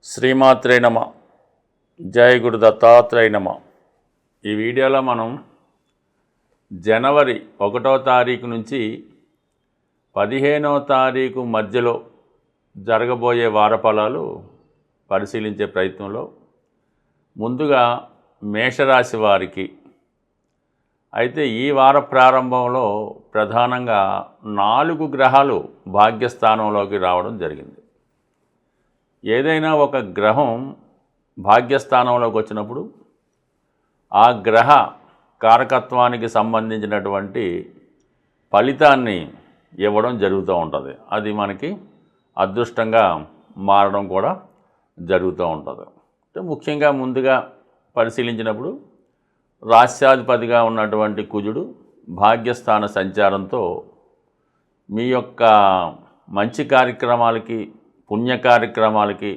శ్రీమాత్రే నమ. జై గురు దత్తాత్రేయ నమ. ఈ వీడియోలో మనం జనవరి 1వ తారీఖు నుంచి 15వ తారీఖు మధ్యలో జరగబోయే వారఫలాలు పరిశీలించే ప్రయత్నంలో ముందుగా మేషరాశి వారికి అయితే ఈ వార ప్రారంభంలో ప్రధానంగా 4 గ్రహాలు భాగ్యస్థానంలోకి రావడం జరిగింది. ఏదైనా ఒక గ్రహం భాగ్యస్థానంలోకి వచ్చినప్పుడు ఆ గ్రహ కారకత్వానికి సంబంధించినటువంటి ఫలితాన్ని ఇవ్వడం జరుగుతూ ఉంటుంది. అది మనకి అదృష్టంగా మారడం కూడా జరుగుతూ ఉంటుంది. ముఖ్యంగా ముందుగా పరిశీలించినప్పుడు రాశ్యాధిపతిగా ఉన్నటువంటి కుజుడు భాగ్యస్థాన సంచారంతో మీ యొక్క మంచి కార్యక్రమాలకి పుణ్య కార్యక్రమాలకి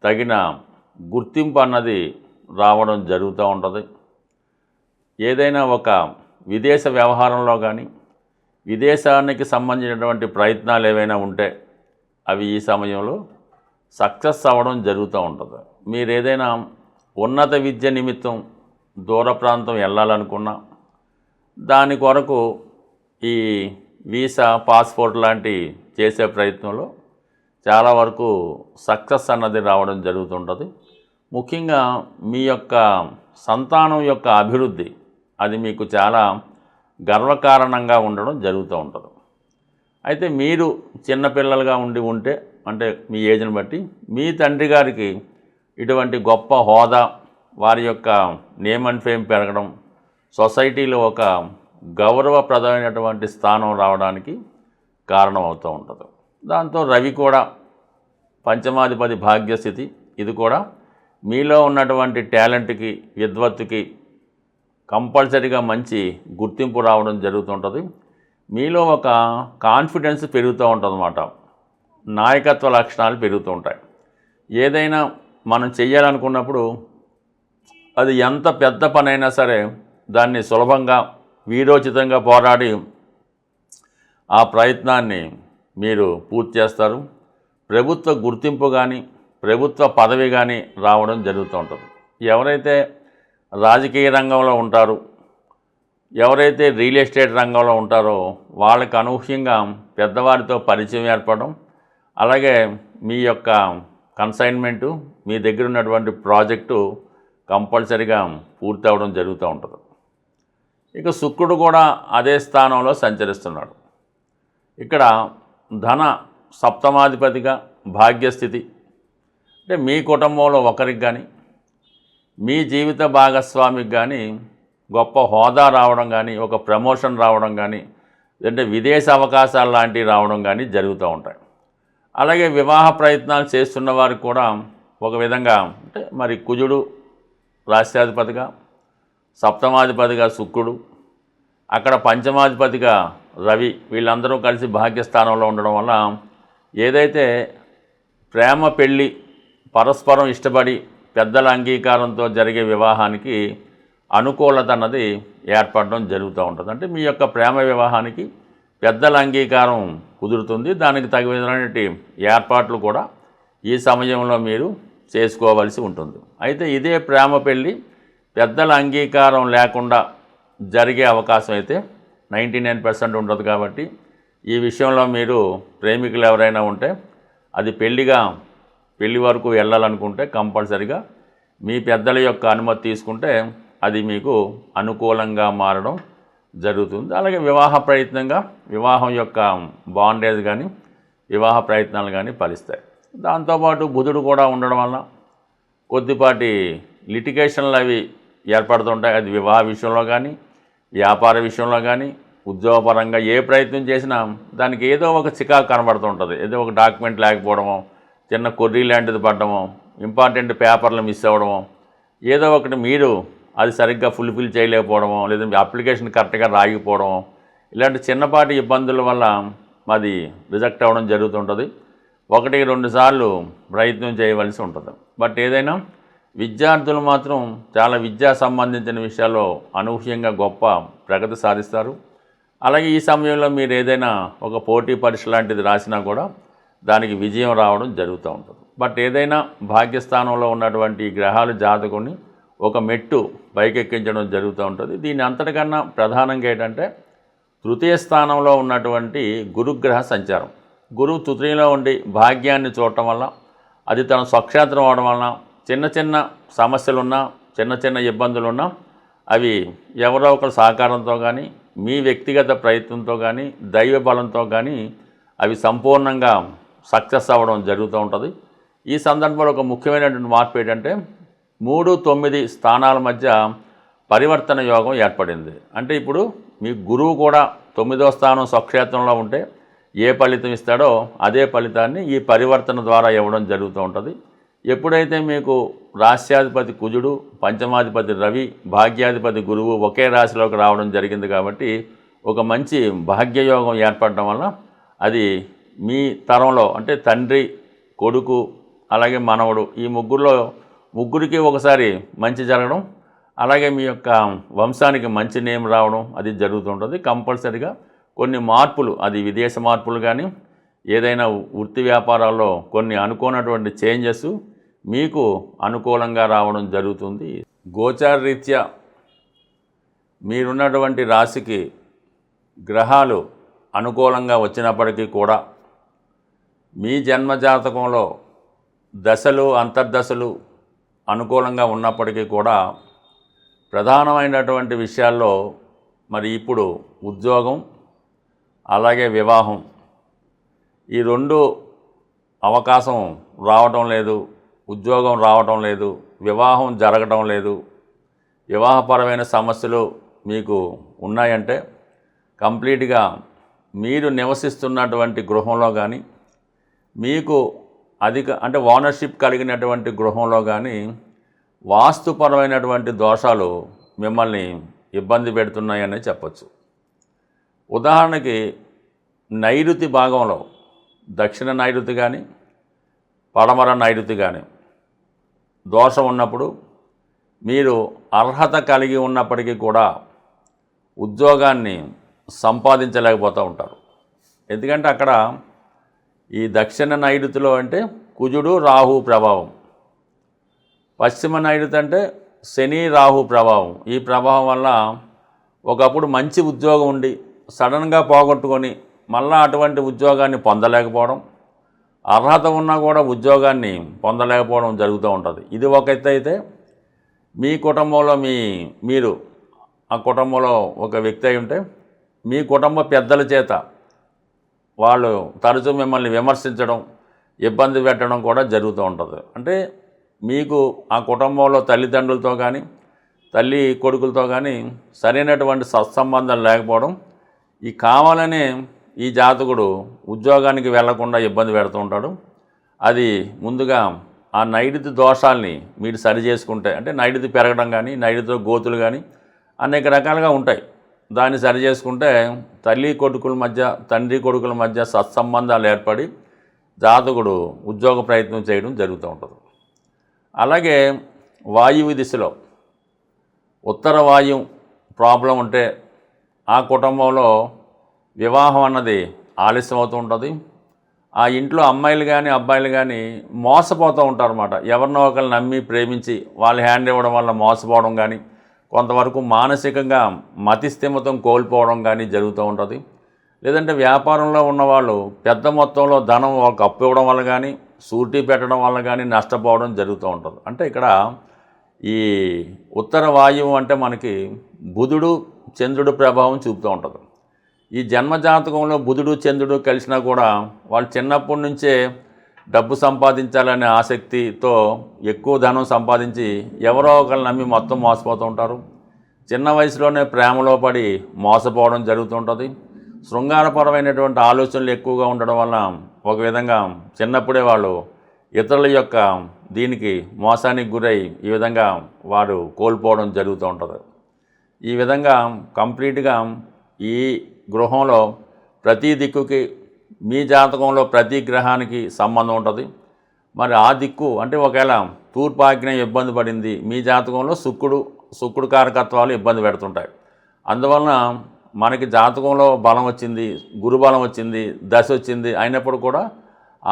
తగిన గుర్తింపు అన్నది రావడం జరుగుతూ ఉంటుంది. ఏదైనా ఒక విదేశ వ్యవహారంలో కానీ విదేశానికి సంబంధించినటువంటి ప్రయత్నాలు ఏవైనా ఉంటే అవి ఈ సమయంలో సక్సెస్ అవ్వడం జరుగుతూ ఉంటుంది. మీరు ఏదైనా ఉన్నత విద్య నిమిత్తం దూర ప్రాంతం వెళ్ళాలనుకున్నా దాని కొరకు ఈ వీసా పాస్పోర్ట్ లాంటి చేసే ప్రయత్నంలో చాలా వరకు సక్సెస్ అన్నది రావడం జరుగుతుంటుంది. ముఖ్యంగా మీ యొక్క సంతానం యొక్క అభివృద్ధి అది మీకు చాలా గర్వకారణంగా ఉండడం జరుగుతూ ఉంటుంది. అయితే మీరు చిన్నపిల్లలుగా ఉంటే అంటే మీ ఏజ్ని బట్టి మీ తండ్రి గారికి ఇటువంటి గొప్ప హోదా వారి యొక్క నేమ్ అండ్ ఫేమ్ పెరగడం సొసైటీలో ఒక గౌరవప్రదమైనటువంటి స్థానం రావడానికి కారణం అవుతూ ఉంటుంది. దాంతో రవి కూడా పంచమాధిపతి భాగ్యస్థితి ఇది కూడా మీలో ఉన్నటువంటి టాలెంట్కి విద్వత్తుకి కంపల్సరీగా మంచి గుర్తింపు రావడం జరుగుతుంటుంది. మీలో ఒక కాన్ఫిడెన్స్ పెరుగుతూ ఉంటుందన్నమాట. నాయకత్వ లక్షణాలు పెరుగుతూ ఉంటాయి. ఏదైనా మనం చెయ్యాలనుకున్నప్పుడు అది ఎంత పెద్ద పనైనా సరే దాన్ని సులభంగా వీరోచితంగా పోరాడి ఆ ప్రయత్నాన్ని మీరు పూర్తి చేస్తారు. ప్రభుత్వ గుర్తింపు కానీ ప్రభుత్వ పదవి కానీ రావడం జరుగుతూ ఉంటుంది. ఎవరైతే రాజకీయ రంగంలో ఉంటారో ఎవరైతే రియల్ ఎస్టేట్ రంగంలో ఉంటారో వాళ్ళకి అనూహ్యంగా పెద్దవారితో పరిచయం ఏర్పడడం అలాగే మీ యొక్క కన్సైన్మెంటు మీ దగ్గర ఉన్నటువంటి ప్రాజెక్టు కంపల్సరీగా పూర్తి అవ్వడం జరుగుతూ ఉంటుంది. ఇక శుక్రుడు కూడా అదే స్థానంలో సంచరిస్తున్నాడు. ఇక్కడ ధన సప్తమాధిపతిగా భాగ్యస్థితి అంటే మీ కుటుంబంలో ఒకరికి కానీ మీ జీవిత భాగస్వామికి కానీ గొప్ప హోదా రావడం కానీ ఒక ప్రమోషన్ రావడం కానీ అంటే విదేశ అవకాశాలు లాంటివి రావడం కానీ జరుగుతూ ఉంటాయి. అలాగే వివాహ ప్రయత్నాలు చేస్తున్న వారికి కూడా ఒక విధంగా అంటే మరి కుజుడు రాశ్యాధిపతిగా సప్తమాధిపతిగా శుక్రుడు అక్కడ పంచమాధిపతిగా రవి వీళ్ళందరూ కలిసి భాగ్యస్థానంలో ఉండడం వల్ల ఏదైతే ప్రేమ పెళ్ళి పరస్పరం ఇష్టపడి పెద్దల అంగీకారంతో జరిగే వివాహానికి అనుకూలత అన్నది ఏర్పడడం జరుగుతూ ఉంటుంది. అంటే మీ యొక్క ప్రేమ వివాహానికి పెద్దల అంగీకారం కుదురుతుంది. దానికి తగినటువంటి ఏర్పాట్లు కూడా ఈ సమయంలో మీరు చేసుకోవలసి ఉంటుంది. అయితే ఇదే ప్రేమ పెళ్ళి పెద్దల అంగీకారం లేకుండా జరిగే అవకాశం అయితే 99% ఉంటుంది. కాబట్టి ఈ విషయంలో మీరు ప్రేమికులు ఎవరైనా ఉంటే అది పెళ్లి వరకు వెళ్ళాలనుకుంటే కంపల్సరిగా మీ పెద్దల యొక్క అనుమతి తీసుకుంటే అది మీకు అనుకూలంగా మారడం జరుగుతుంది. అలాగే వివాహ ప్రయత్నంగా వివాహం యొక్క బాండేజ్ కానీ వివాహ ప్రయత్నాలు కానీ ఫలిస్తాయి. దాంతోపాటు బుధుడు కూడా ఉండడం వల్ల కొద్దిపాటి లిటిగేషన్లు అవి ఏర్పడుతుంటాయి. అది వివాహ విషయంలో కానీ వ్యాపార విషయంలో కానీ ఉద్యోగపరంగా ఏ ప్రయత్నం చేసినా దానికి ఏదో ఒక చికాకు కనబడుతుంటుంది. ఏదో ఒక డాక్యుమెంట్ లేకపోవడమో చిన్న కొర్రీ లాంటిది పడడమో ఇంపార్టెంట్ పేపర్లు మిస్ అవ్వడమో ఏదో ఒకటి మీరు అది సరిగ్గా ఫుల్ఫిల్ చేయలేకపోవడమో లేదంటే అప్లికేషన్ కరెక్ట్గా రాయకపోవడమో ఇలాంటి చిన్నపాటి ఇబ్బందుల వల్ల అది రిజెక్ట్ అవ్వడం జరుగుతుంటుంది. 1-2 సార్లు ప్రయత్నం చేయవలసి ఉంటుంది. బట్ ఏదైనా విద్యార్థులు మాత్రం చాలా విద్యా సంబంధించిన విషయాల్లో అనూహ్యంగా గొప్ప ప్రగతి సాధిస్తారు. అలాగే ఈ సమయంలో మీరు ఏదైనా ఒక పోటీ పరీక్ష లాంటిది రాసినా కూడా దానికి విజయం రావడం జరుగుతూ ఉంటుంది. బట్ ఏదైనా భాగ్యస్థానంలో ఉన్నటువంటి ఈ గ్రహాలు జాతకుని ఒక మెట్టు పైకెక్కించడం జరుగుతూ ఉంటుంది. దీని అంతటికన్నా ప్రధానంగా ఏంటంటే తృతీయ స్థానంలో ఉన్నటువంటి గురుగ్రహ సంచారం. గురువు తృతీయంలో ఉండి భాగ్యాన్ని చూడటం వల్ల, అది తన స్వక్షేత్రం అవడం వలన చిన్న చిన్న సమస్యలున్నా, చిన్న చిన్న ఇబ్బందులున్నా అవి ఎవరో ఒకరి సహకారంతో కానీ, మీ వ్యక్తిగత ప్రయత్నంతో కానీ, దైవ బలంతో కానీ అవి సంపూర్ణంగా సక్సెస్ అవ్వడం జరుగుతూ ఉంటుంది. ఈ సందర్భంలో ఒక ముఖ్యమైనటువంటి మార్పు ఏంటంటే 3, 9 స్థానాల మధ్య పరివర్తన యోగం ఏర్పడింది. అంటే ఇప్పుడు మీ గురువు కూడా 9వ స్థానం స్వక్షేత్రంలో ఉంటే ఏ ఫలితం ఇస్తాడో అదే ఫలితాన్ని ఈ పరివర్తన ద్వారా ఇవ్వడం జరుగుతూ ఉంటుంది. ఎప్పుడైతే మీకు రాశ్యాధిపతి కుజుడు, పంచమాధిపతి రవి, భాగ్యాధిపతి గురువు ఒకే రాశిలోకి రావడం జరిగింది కాబట్టి ఒక మంచి భాగ్యయోగం ఏర్పడడం వల్ల అది మీ తరంలో అంటే తండ్రి, కొడుకు, అలాగే మనవడు ఈ ముగ్గురికి ఒకసారి మంచి జరగడం, అలాగే మీ యొక్క వంశానికి మంచి నేమ్ రావడం అది జరుగుతుంటుంది. కంపల్సరిగా కొన్ని మార్పులు, అది విదేశ మార్పులు కానీ ఏదైనా వృత్తి వ్యాపారాల్లో కొన్ని అనుకోనటువంటి చేంజెస్ మీకు అనుకూలంగా రావడం జరుగుతుంది. గోచార రీత్యా మీరున్నటువంటి రాశికి గ్రహాలు అనుకూలంగా వచ్చినప్పటికీ కూడా మీ జన్మజాతకంలో దశలు, అంతర్దశలు అనుకూలంగా ఉన్నప్పటికీ కూడా ప్రధానమైనటువంటి విషయాల్లో మరి ఇప్పుడు ఉద్యోగం, అలాగే వివాహం ఈ రెండు అవకాశం రావటం లేదు. ఉద్యోగం రావటం లేదు, వివాహం జరగటం లేదు. వివాహపరమైన సమస్యలు మీకు ఉన్నాయంటే కంప్లీట్గా మీరు నివసిస్తున్నటువంటి గృహంలో కానీ, మీకు అంటే ఓనర్షిప్ కలిగినటువంటి గృహంలో కానీ వాస్తుపరమైనటువంటి దోషాలు మిమ్మల్ని ఇబ్బంది పెడుతున్నాయని చెప్పచ్చు. ఉదాహరణకి నైరుతి భాగంలో దక్షిణ నైరుతి కానీ, పడమర నైరుతి కానీ దోషం ఉన్నప్పుడు మీరు అర్హత కలిగి ఉన్నప్పటికీ కూడా ఉద్యోగాన్ని సంపాదించలేకపోతూ ఉంటారు. ఎందుకంటే అక్కడ ఈ దక్షిణ నైరుతిలో అంటే కుజుడు, రాహు ప్రభావం, పశ్చిమ నైరుతి అంటే శని, రాహు ప్రభావం. ఈ ప్రభావం వల్ల ఒకప్పుడు మంచి ఉద్యోగం ఉండి సడన్గా పోగొట్టుకొని మళ్ళీ అటువంటి ఉద్యోగాన్ని పొందలేకపోవడం, అర్హత ఉన్నా కూడా ఉద్యోగాన్ని పొందలేకపోవడం జరుగుతూ ఉంటుంది. ఇది ఒక ఎత్తు అయితే, మీ కుటుంబంలో మీరు ఆ కుటుంబంలో ఒక వ్యక్తి అయి ఉంటే మీ కుటుంబ పెద్దల చేత వాళ్ళు తరచూ మిమ్మల్ని విమర్శించడం, ఇబ్బంది పెట్టడం కూడా జరుగుతూ ఉంటుంది. అంటే మీకు ఆ కుటుంబంలో తల్లిదండ్రులతో కానీ, తల్లి కొడుకులతో కానీ సరైనటువంటి సత్సంబంధాలు లేకపోవడం, ఈ కావాలనే ఈ జాతకుడు ఉద్యోగానికి వెళ్లకుండా ఇబ్బంది పెడుతూ ఉంటాడు. అది ముందుగా ఆ నైరుతి దోషాల్ని మీరు సరి చేసుకుంటే, అంటే నైరుతి పెరగడం కానీ, నైరుతిలో గోతులు కానీ అనేక రకాలుగా ఉంటాయి. దాన్ని సరి చేసుకుంటే తల్లి కొడుకుల మధ్య, తండ్రి కొడుకుల మధ్య సత్సంబంధాలు ఏర్పడి జాతకుడు ఉద్యోగ ప్రయత్నం చేయడం జరుగుతూ ఉంటుంది. అలాగే వాయువు దిశలో ఉత్తర వాయువు ప్రాబ్లం ఉంటే ఆ కుటుంబంలో వివాహం అన్నది ఆలస్యం అవుతూ ఉంటుంది. ఆ ఇంట్లో అమ్మాయిలు కానీ, అబ్బాయిలు కానీ మోసపోతూ ఉంటారన్నమాట. ఎవరినో ఒకరు నమ్మి ప్రేమించి వాళ్ళు హ్యాండ్ ఇవ్వడం వల్ల మోసపోవడం కానీ, కొంతవరకు మానసికంగా మతిస్థిమితం కోల్పోవడం కానీ జరుగుతూ ఉంటుంది. లేదంటే వ్యాపారంలో ఉన్నవాళ్ళు పెద్ద మొత్తంలో ధనం ఒక అప్పు ఇవ్వడం వల్ల కానీ, సూటీ పెట్టడం వల్ల కానీ నష్టపోవడం జరుగుతూ ఉంటుంది. అంటే ఇక్కడ ఈ ఉత్తర వాయువు అంటే మనకి బుధుడు, చంద్రుడు ప్రభావం చూపుతూ ఉంటుంది. ఈ జన్మజాతకంలో బుధుడు, చంద్రుడు కలిసినా కూడా వాళ్ళు చిన్నప్పటి నుంచే డబ్బు సంపాదించాలనే ఆసక్తితో ఎక్కువ ధనం సంపాదించి ఎవరో ఒకరు నమ్మి మొత్తం మోసపోతూ ఉంటారు. చిన్న వయసులోనే ప్రేమలో పడి మోసపోవడం జరుగుతుంటుంది. శృంగారపరమైనటువంటి ఆలోచనలు ఎక్కువగా ఉండడం వల్ల ఒక విధంగా చిన్నప్పుడే వాళ్ళు ఇతరుల యొక్క దీనికి మోసానికి గురై ఈ విధంగా వారు కోల్పోవడం జరుగుతూ ఉంటుంది. ఈ విధంగా కంప్లీట్గా ఈ గృహంలో ప్రతి దిక్కుకి మీ జాతకంలో ప్రతి గ్రహానికి సంబంధం ఉంటుంది. మరి ఆ దిక్కు అంటే ఒకవేళ తూర్పాగ్నేయం ఇబ్బంది పడింది, మీ జాతకంలో శుక్రుడు కారకత్వాలు ఇబ్బంది పెడుతుంటాయి. అందువలన మనకి జాతకంలో బలం వచ్చింది, గురుబలం వచ్చింది, దశ వచ్చింది అయినప్పుడు కూడా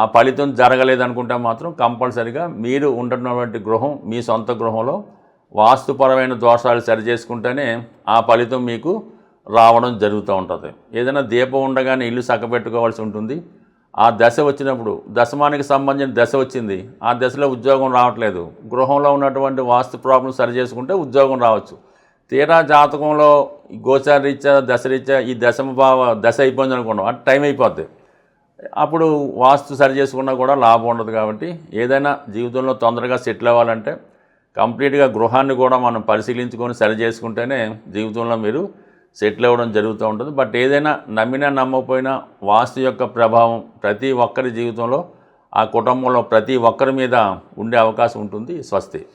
ఆ ఫలితం జరగలేదనుకుంటే మాత్రం కంపల్సరిగా మీరు ఉంటున్నటువంటి గృహం మీ సొంత గృహంలో వాస్తుపరమైన దోషాలు సరి చేసుకుంటేనే ఆ ఫలితం మీకు రావడం జరుగుతూ ఉంటుంది. ఏదైనా దీపం ఉండగానే ఇల్లు చక్కబెట్టుకోవాల్సి ఉంటుంది. ఆ దశ వచ్చినప్పుడు దశమానికి సంబంధించిన దశ వచ్చింది, ఆ దశలో ఉద్యోగం రావట్లేదు, గృహంలో ఉన్నటువంటి వాస్తు ప్రాబ్లం సరి చేసుకుంటే ఉద్యోగం రావచ్చు. తీరా జాతకంలో గోచారరీత్యా దశరీత్యా ఈ దశ అయిపోయింది అనుకోండి, అటు టైం అయిపోద్ది. అప్పుడు వాస్తు సరి చేసుకున్నా కూడా లాభం ఉండదు. కాబట్టి ఏదైనా జీవితంలో తొందరగా సెటిల్ అవ్వాలంటే కంప్లీట్గా గృహాన్ని కూడా మనం పరిశీలించుకొని సరి చేసుకుంటేనే జీవితంలో మీరు సెటిల్ అవ్వడం జరుగుతూ ఉంటుంది. బట్ ఏదైనా నమ్మినా నమ్మకపోయినా వాస్తు యొక్క ప్రభావం ప్రతి ఒక్కరి జీవితంలో, ఆ కుటుంబంలో ప్రతి ఒక్కరి మీద ఉండే అవకాశం ఉంటుంది. స్వస్తి.